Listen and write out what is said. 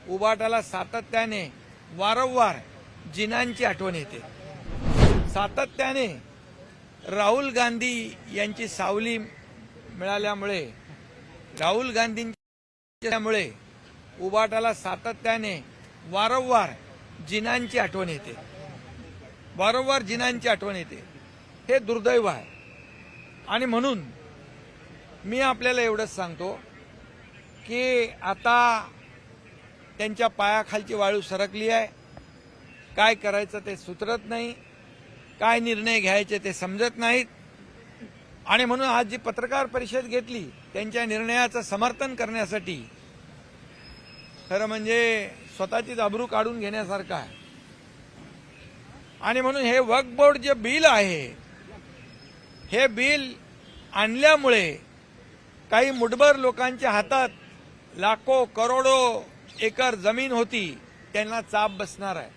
उबाटाला सातत्याने वारंवार जिनांची आठवण येते। सातत्याने राहुल गांधी यांची सावली मिळाल्यामुळे, राहुल गांधींच्यामुळे उबाटाला सातत्याने वारंवार जिनांची आठवण येते, वारंवार जिनांची आठवण येते। हे दुर्दैव आहे। आणि म्हणून मी आपल्याला एवढंच सांगतो की आता त्यांच्या पायाखालची वाळू सरकली आहे। काय करायचं ते सुचत नाही, काय निर्णय घ्यायचे ते समजत नाहीत। आणि म्हणून आज जी पत्रकार परिषद घेतली त्यांच्या निर्णयाचं समर्थन करण्यासाठी, खरं म्हणजे स्वतःचीच अब्रू काढून घेण्यासारखं आहे। आणि म्हणून हे वक्फ बोर्ड जे बिल आहे, हे बिल आणल्यामुळे काही मुठभर लोकांच्या हातात लाखो करोडो एकर जमीन होती, त्यांना चाप बसणार आहे।